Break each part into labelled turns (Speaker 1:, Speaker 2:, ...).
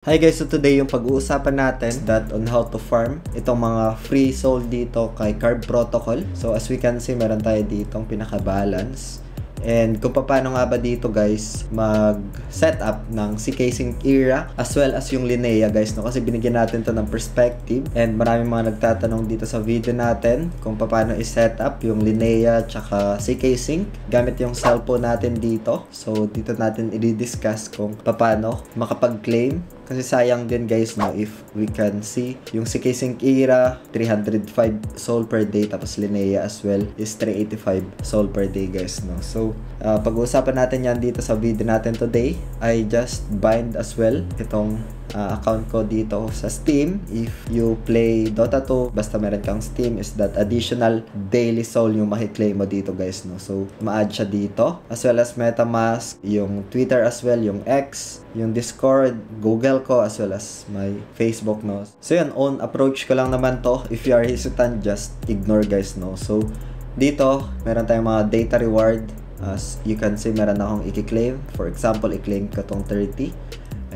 Speaker 1: Hi guys, so today yung pag-uusapan natin that on how to farm itong mga free soul dito kay Carb Protocol. So as we can see, meron tayo ditong pinaka-balance. And kung paano nga ba dito guys mag-setup ng CK Sync era as well as yung Linea guys, no? Kasi binigyan natin to ng perspective and maraming mga nagtatanong dito sa video natin kung paano i-setup yung Linea tsaka CK Sync gamit yung cellphone natin dito. So dito natin i-discuss kung paano makapag-claim. Kasi sayang din guys, no, if we can see yung CK Sync era 305 soul per day, tapos Linea as well is 385 soul per day guys, no. So pag-uusapan natin yan dito sa video natin today. I just bind as well itong account ko dito sa Steam. If you play Dota 2, basta meron kang Steam, is that additional daily soul yung makiklaim mo dito guys, no. So ma-add siya dito, as well as MetaMask, yung Twitter as well, yung X, yung Discord, Google ko, as well as my Facebook, no. So yun, own approach ko lang naman to. If you are hesitant, just ignore guys, no. So dito meron tayong mga data reward. As you can see, meron akong i-claim. For example, i-claim ko tong 30.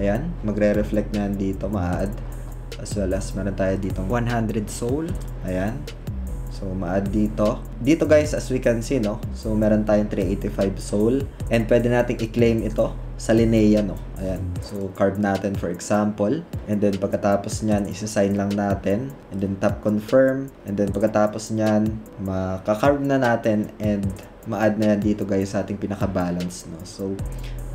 Speaker 1: Ayan, magre-reflect na yan dito, ma-add. As well as meron tayo ditong 100 soul. Ayan. So ma-add dito. Dito guys, as we can see, no. So meron tayong 385 soul. And pwede nating i-claim ito sa Linea, no. Ayan. So carve natin for example. And then pagkatapos nyan, isa-sign lang natin. And then tap confirm. And then pagkatapos nyan, makakarve na natin and ma-add na yan dito guys sa ating pinaka-balance, no. So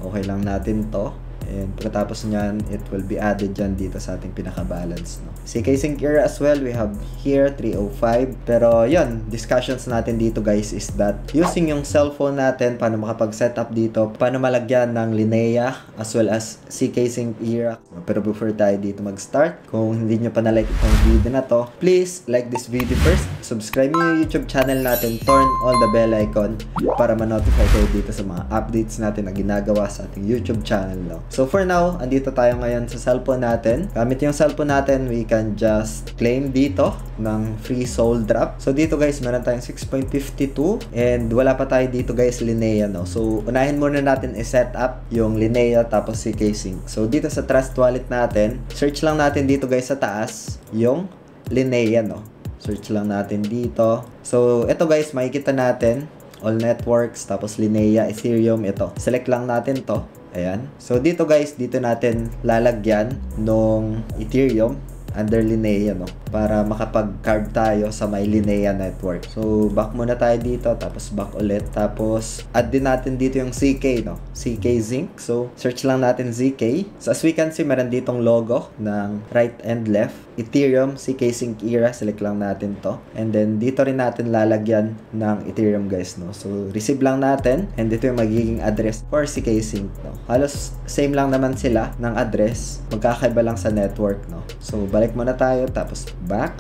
Speaker 1: okay lang natin to. And pagkatapos nyan, it will be added dyan dito sa ating pinaka-balance, no. CK Sync era as well, we have here 305. Pero yun, discussions natin dito guys is that using yung cellphone natin, paano makapag-setup dito, paano malagyan ng Linea as well as CK Sync era. Pero before tayo dito mag-start, kung hindi nyo pa na-like itong video na to, please like this video first, subscribe nyo yung YouTube channel natin, turn on the bell icon para ma-notify kayo dito sa mga updates natin na ginagawa sa ating YouTube channel, no. So for now, andito tayo ngayon sa cellphone natin. Gamit yung cellphone natin, we can just claim dito ng free soul drop. So dito guys, meron tayong 6.52 and wala pa tayo dito guys Linea, no. So unahin muna natin i-set up yung Linea tapos CK Sync. So dito sa Trust Wallet natin, search lang natin dito guys sa taas yung Linea, no. Search lang natin dito. So ito guys, makikita natin all networks, tapos Linea, Ethereum, ito. Select lang natin to. Ayan. So dito guys, dito natin lalagyan nung Ethereum under Linea, no, para makapag-carve tayo sa may Linea network. So back muna tayo dito, tapos back ulit, tapos add din natin dito yung CK, no, CK Sync. So search lang natin ZK. So as we can see, meron ditong logo ng right and left, Ethereum, CK Sync era, select lang natin to. And then dito rin natin lalagyan ng Ethereum guys, no. So receive lang natin, and dito yung magiging address for CK Sync, no. Halos same lang naman sila ng address, magkakaiba lang sa network, no. So balik muna tayo, tapos back,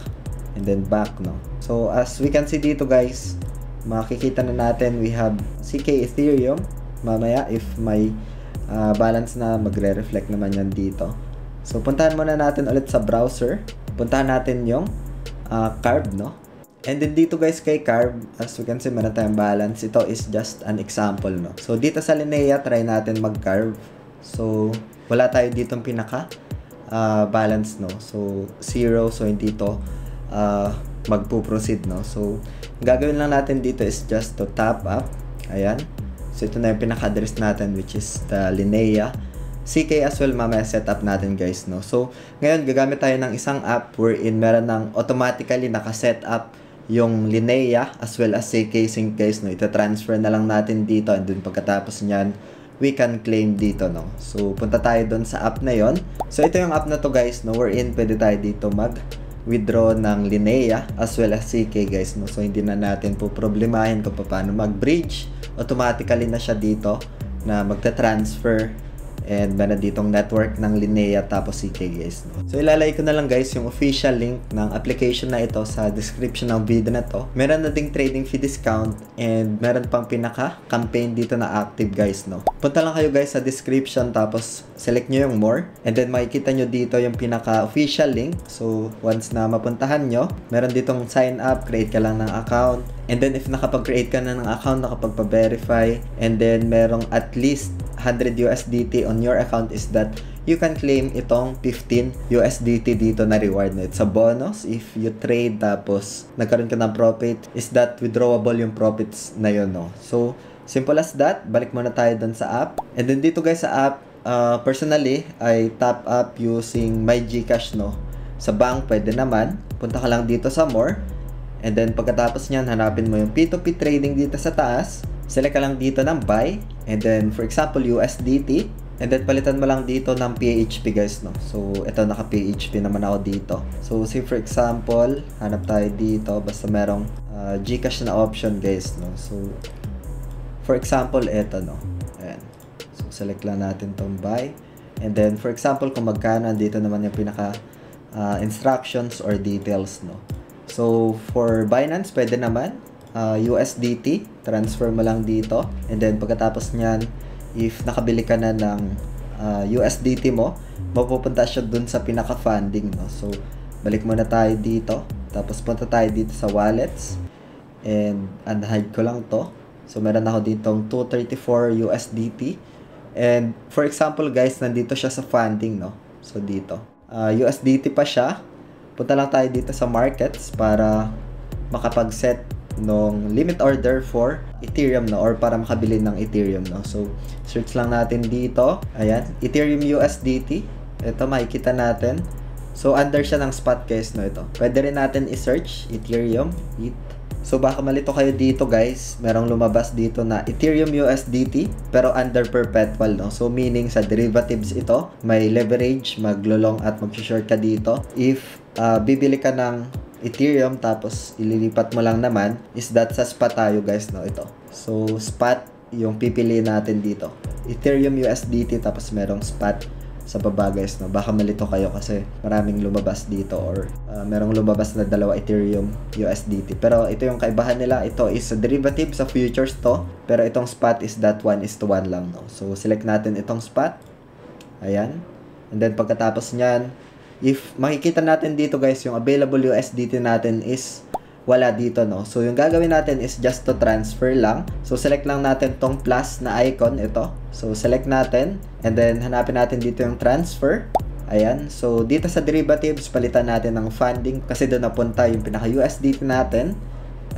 Speaker 1: and then back, no. So as we can see dito guys, makikita na natin we have CK Ethereum. Mamaya if may balance na, magre-reflect naman yan dito. So puntahan muna natin ulit sa browser, puntahan natin yung Carve, no. And then dito guys kay Carve, as we can see, meron tayong balance. Ito is just an example, no. So dito sa Linea, try natin mag-carve. So wala tayo ditong pinaka balance, no. So 0, so hindi to magpo-proceed, no. So gagawin lang natin dito is just to tap up. Ayan. So ito na yung pinaka-address natin, which is the Linea. CK as well, mamaya setup natin guys, no. So ngayon gagamit tayo ng isang app wherein meron ng automatically naka-set up yung Linea as well as CK Sync guys, no. Ita-transfer na lang natin dito, and then pagkatapos niyan, we can claim dito, no. So punta tayo doon sa app na yon. So ito yung app na to guys, no, wherein pwede tayo dito mag-withdraw ng Linea as well as CK guys, no. So hindi na natin po problemahin kung paano mag-bridge. Automatically na siya dito na magta-transfer. And meron ditong network ng Linea tapos CK guys, no. So ilalagay ko na lang guys yung official link ng application na ito sa description ng video na to. Meron na ding trading fee discount and meron pang pinaka-campaign dito na active guys, no. Punta lang kayo guys sa description, tapos select nyo yung more, and then makikita nyo dito yung pinaka-official link. So once na mapuntahan nyo, meron ditong sign up, create ka lang ng account. And then if nakapag-create ka na ng account, nakapagpa-verify, and then merong at least 100 USDT on your account, is that you can claim itong 15 USDT dito na reward, no? It's a bonus if you trade tapos nagkaroon ka ng profit, is that withdrawable yung profits na yun, no? So, simple as that. Balik muna tayo dun sa app. And then dito guys sa app, personally, I top up using my GCash, no? Sa bank, pwede naman. Punta ka lang dito sa more. And then pagkatapos nyan, hanapin mo yung P2P trading dito sa taas. Select ka lang dito ng buy. And then, for example, USDT. And then, palitan mo lang dito ng PHP guys, no? So, ito, naka-PHP naman ako dito. So, say for example, hanap tayo dito. Basta merong GCash na option guys, no? So, for example, ito, no? Ayan. So, select lang natin tong buy. And then, for example, kung magkano, dito naman yung pinaka instructions or details, no? So, for Binance, pwede naman. USDT, transfer mo lang dito. And then, pagkatapos nyan, if nakabili ka na ng USDT mo, mapupunta siya dun sa pinaka-funding, no? So, balik muna tayo dito. Tapos, punta tayo dito sa wallets. And, unhide ko lang to. So, meron ako ditong 234 USDT. And, for example, guys, nandito siya sa funding, no? So, dito. USDT pa siya. Punta lang tayo dito sa markets para makapag-set ng limit order for Ethereum, no, or para makabili ng Ethereum, no. So search lang natin dito. Ayan, Ethereum USDT. Ito makikita natin. So under siya ng spot guys, no, ito. Pwede rin natin i-search Ethereum ETH. So baka malito kayo dito guys, merong lumabas dito na Ethereum USDT pero under perpetual, no. So meaning sa derivatives ito, may leverage, maglo-long at mag-short ka dito. If bibili ka ng Ethereum tapos ililipat mo lang naman, is that sa spot tayo guys, no, ito. So spot yung pipiliin natin dito, Ethereum USDT, tapos merong spot sa baba guys, no. Baka malito kayo kasi maraming lumabas dito, or merong lumabas na dalawa Ethereum USDT. Pero ito yung kaibahan nila, ito is a derivative sa futures to, pero itong spot is that 1:1 lang, no. So select natin itong spot. Ayan. And then pagkatapos nyan, if makikita natin dito guys, yung available USDT natin is wala dito, no. So yung gagawin natin is just to transfer lang. So select lang natin tong plus na icon, ito. So select natin and then hanapin natin dito yung transfer. Ayan. So dito sa derivatives, palitan natin ng funding kasi doon napunta yung pinaka USDT natin.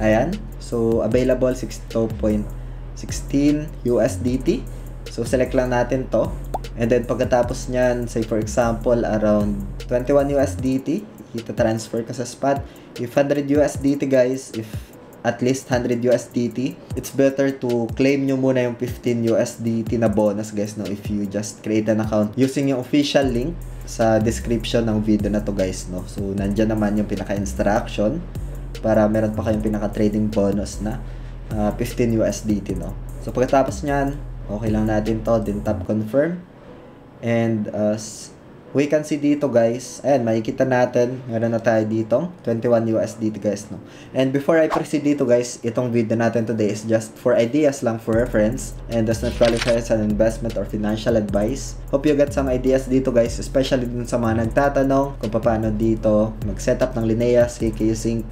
Speaker 1: Ayan. So available 62.16 USDT. So select lang natin to. And then pagkatapos nyan, say for example, around 21 USDT, ita-transfer ka sa spot. If 100 USDT guys, if at least 100 USDT, it's better to claim nyo muna yung 15 USDT na bonus guys, no, if you just create an account using yung official link sa description ng video na to guys, no. So nandyan naman yung pinaka-instruction para meron pa kayong pinaka-trading bonus na 15 USDT, no. So pagkatapos nyan, okay lang natin to, then tap confirm. And we can see dito guys, ayan, makikita natin, meron na tayo ditong 21 USDT guys, no. And before I proceed dito guys, itong video natin today is just for ideas lang, for reference, and does not qualify as an investment or financial advice. Hope you get some ideas dito guys, especially dun sa mga nagtatanong kung paano dito mag-setup ng Linea, CK Sync,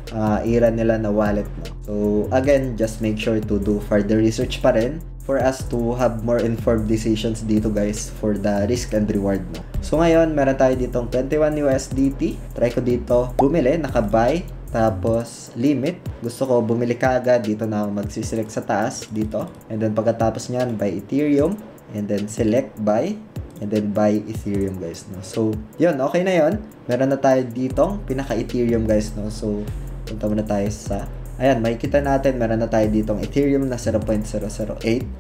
Speaker 1: era nila na wallet, no. So again, just make sure to do further research pa rin for us to have more informed decisions dito guys for the risk and reward, no. So ngayon, meron tayo ditong 21 USDT. Try ko dito bumili, naka-buy, tapos limit. Gusto ko bumili kaagad, dito na ako magsiselect sa taas dito. And then pagkatapos nyan, buy Ethereum, and then select buy, and then buy Ethereum guys, no. So yun, okay na yun. Meron na tayo ditong pinaka Ethereum guys, no. So punta muna tayo sa, ayan, makikita natin, meron na tayo ditong Ethereum na 0.008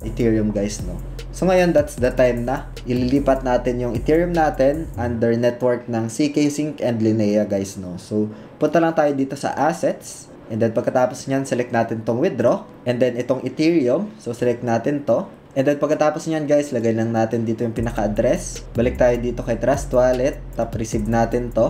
Speaker 1: Ethereum guys, no. So ngayon, that's the time na ililipat natin yung Ethereum natin under network ng CK Sync and Linea guys, no. So punta lang tayo dito sa assets, and then pagkatapos nyan, select natin tong withdraw, and then itong Ethereum, so select natin to. And then pagkatapos nyan guys, lagay lang natin dito yung pinaka-address. Balik tayo dito kay Trust Wallet, tap receive natin to,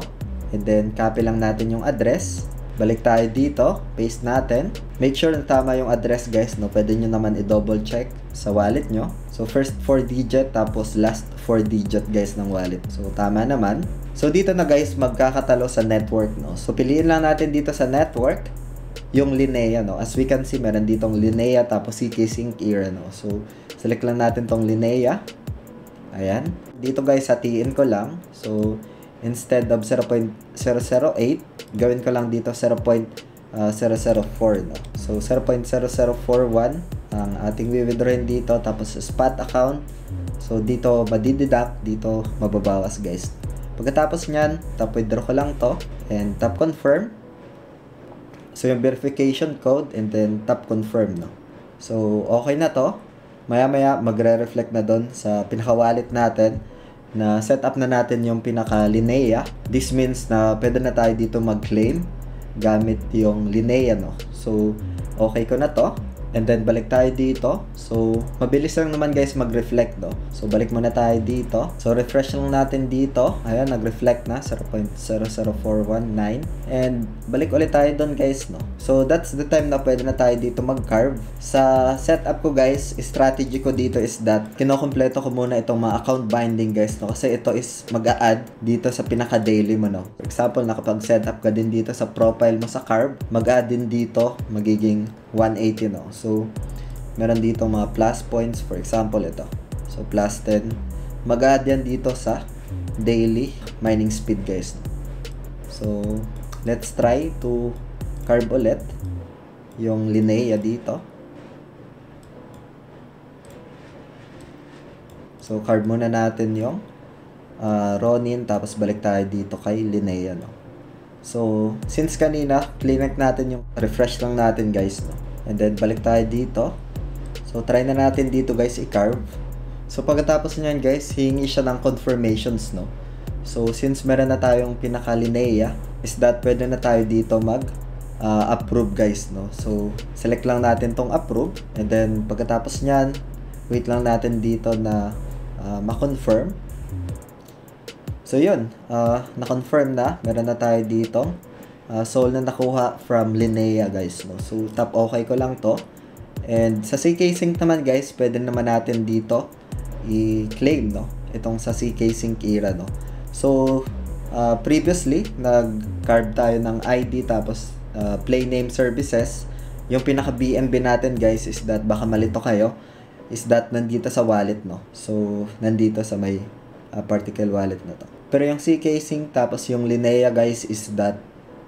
Speaker 1: and then copy lang natin yung address. Balik tayo dito, paste natin. Make sure na tama yung address guys, no. Pwede nyo naman i-double check sa wallet nyo. So first 4 digit, tapos last 4 digit guys ng wallet. So tama naman. So dito na guys, magkakatalo sa network, no. So piliin lang natin dito sa network yung Linea, no. As we can see, meron ditong Linea, tapos CK Sync era, no. So select lang natin tong Linea. Ayan. Dito guys, hatiin ko lang. So, instead of 0.008, gawin ko lang dito 0.004, no? So, 0.0041 ang ating withdrawin dito. Tapos, spot account. So, dito madideduct, dito mababawas guys. Pagkatapos nyan, tap withdraw ko lang to. And tap confirm. So, yung verification code and then tap confirm, no? So, okay na to. Maya-maya, magre-reflect na doon sa pinaka-wallet natin na set up na natin yung pinaka-Linea. This means na pwede na tayo dito mag-claim gamit yung Linea, no? So, okay ko na to. And then, balik tayo dito. So, mabilis lang naman guys mag-reflect, no? So, balik muna tayo dito. So, refresh lang natin dito. Ayan, nag-reflect na. 0.00419. And, balik ulit tayo doon guys, no? So, that's the time na pwede na tayo dito mag-carve. Sa setup ko guys, strategy ko dito is that kinokompleto ko muna itong mga account binding guys, no? Kasi ito is mag-a-add dito sa pinaka-daily mo, no? For example, nakapag-setup ka din dito sa profile mo sa carve, mag-add din dito, magiging 180, no? So, meron dito mga plus points. For example, ito. So, plus 10. Mag-add yan dito sa daily mining speed, guys. So, let's try to carve ulit yung Linea dito. So, carve muna natin yung Ronin. Tapos, balik tayo dito kay Linea, no? So, since kanina, clinic natin yung refresh lang natin, guys, no? And then, balik tayo dito. So, try na natin dito, guys, i-carve. So, pagkatapos nyan, guys, hihingi siya ng confirmations, no? So, since meron na tayong pinaka-Linea, is that pwede na tayo dito mag-approve, guys, no? So, select lang natin tong approve. And then, pagkatapos nyan, wait lang natin dito na ma-confirm. So, yun. Na-confirm na. Meron na tayo dito. Soul na nakuha from Linea, guys, no? So, tap okay ko lang to. And sa CK Sync naman, guys, pwede naman natin dito i-claim, no? Itong sa CK Sync era, no? So, previously, nag-carve tayo ng ID tapos play name services. Yung pinaka-BNB natin, guys, is that, baka malito kayo, is that nandito sa wallet, no? So, nandito sa may particle wallet na to. Pero yung CK Sync tapos yung Linea, guys, is that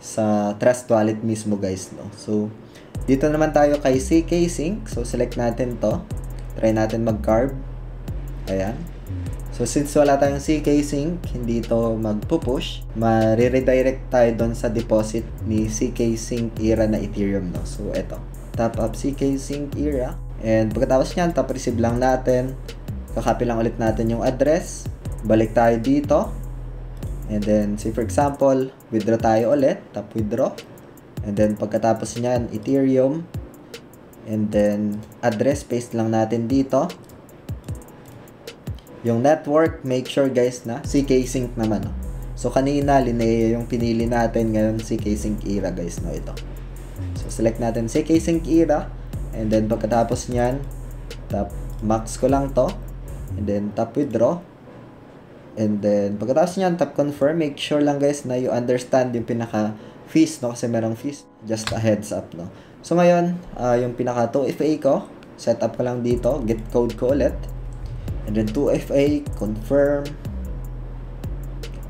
Speaker 1: sa Trust Wallet mismo, guys, no? So, dito naman tayo kay CK Sync. So, select natin to. Try natin mag-carve. Ayan. So, since wala tayong CK Sync, hindi to magpupush, ma-redirect tayo doon sa deposit ni CK Sync era na Ethereum, no? So, eto. Tap up CK Sync era. And pagkatapos nyan, tap receive lang natin. Kakopy lang ulit natin yung address. Balik tayo dito. And then, say for example, withdraw tayo ulit. Tap withdraw. And then, pagkatapos nyan, Ethereum. And then, address, paste lang natin dito. Yung network, make sure guys na CK Sync naman. No? So, kanina, Linea yung pinili natin. Ngayon, CK Sync era, guys. No, ito. So, select natin CK Sync era. And then, pagkatapos nyan, tap max ko lang to. And then, tap withdraw. And then, pagkatapos nyan, tap confirm. Make sure lang guys na you understand yung pinaka fees, no? Kasi merong fees. Just a heads up, no? So, ngayon, yung pinaka 2FA ko, set up ko lang dito. Get code ko ulit. And then, 2FA, confirm.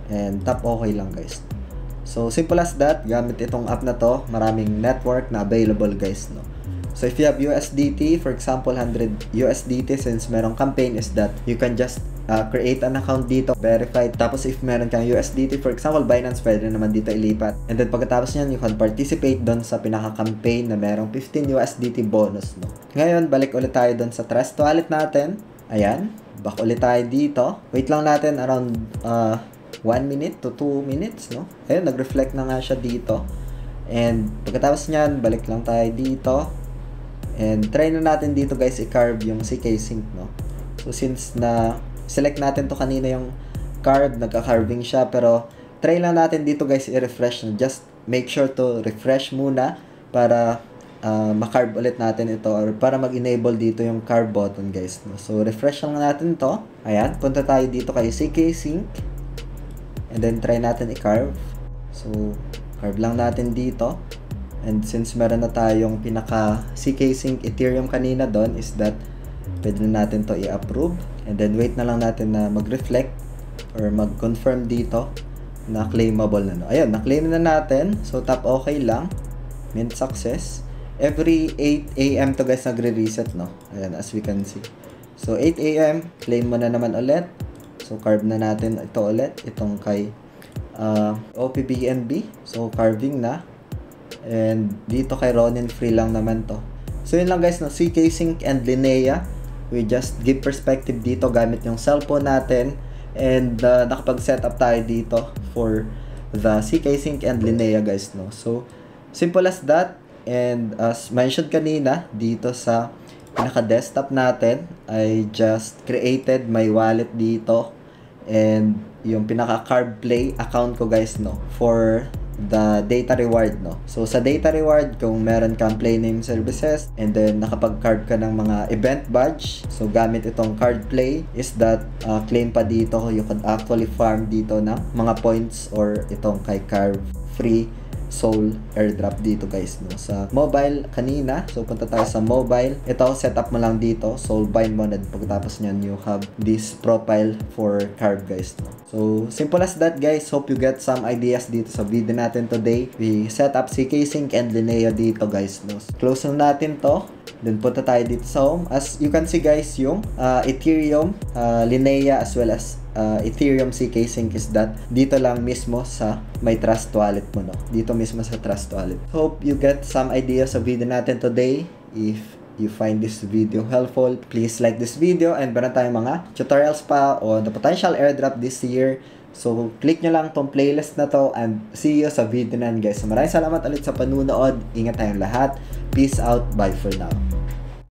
Speaker 1: And tap okay lang guys. So, simple as that. Gamit itong app na to, maraming network na available guys, no? So, if you have USDT, for example, 100 USDT, since merong campaign, is that you can just create an account dito, verify. Tapos, if meron kang USDT, for example, Binance, pwede naman dito ilipat. And then, pagkatapos nyan, you can participate doon sa pinaka-campaign na merong 15 USDT bonus, no? Ngayon, balik ulit tayo doon sa Trust Wallet natin. Ayan. Back ulit tayo dito. Wait lang natin around 1 minute to 2 minutes, no? Ayun, nag-reflect na nga siya dito. And, pagkatapos nyan, balik lang tayo dito. And try na natin dito guys i-carve yung CK Sync, no? So since na select natin to kanina yung carve, nagka-carving siya, pero try lang natin dito guys i-refresh, no? Just make sure to refresh muna para ma-carve ulit natin ito or para mag-enable dito yung carve button guys, no? So refresh lang natin to. Ayan, punta tayo dito kay CK Sync. And then try natin i-carve. So carve lang natin dito. And since meron na tayong pinaka CK Sync Ethereum kanina doon, is that pwede na natin to i-approve. And then wait na lang natin na mag-reflect or mag-confirm dito na claimable na, no? Ayun, na-claim na natin. So tap okay lang. Mint success. Every 8 AM to guys nagre-reset, no? Ayan, as we can see. So 8 AM, claim mo na naman ulit. So carve na natin ito ulit, itong kay OPBNB. So carving na. And dito kay Ronin free lang naman to. So yun lang guys, no? CK Sync and Linea. We just give perspective dito gamit yung cellphone natin. And nakapag-setup tayo dito for the CK Sync and Linea guys, no? So simple as that. And as mentioned kanina, dito sa pinaka-desktop natin, I just created my wallet dito. And yung pinaka-CarbPlay account ko guys, no? For the data reward, no? So sa data reward, kung meron kang play name services and then nakapag-card ka ng mga event badge, so gamit itong card play is that claim pa dito, you can actually farm dito ng mga points or itong kay Carve free soul airdrop dito guys, no? Sa mobile kanina, so punta tayo sa mobile. Ito, setup mo lang dito, soul bind mo, and pagkatapos nyan, you have this profile for Carve guys, no? So simple as that guys. Hope you get some ideas dito sa video natin today. We set up CK Sync and Linea dito guys, no? Close na natin to. Then punta tayo dito sa home. As you can see guys, yung Ethereum, Linea as well as Ethereum CK Sync is that dito lang mismo sa may Trust Wallet mo, no? Dito mismo sa Trust Wallet. Hope you get some ideas sa video natin today. If you find this video helpful, please like this video, and meron tayong mga tutorials pa on the potential airdrop this year. So click nyo lang tong playlist na to, and see you sa video na guys. So maraming salamat ulit sa panunood. Ingat tayong lahat. Peace out. Bye for now.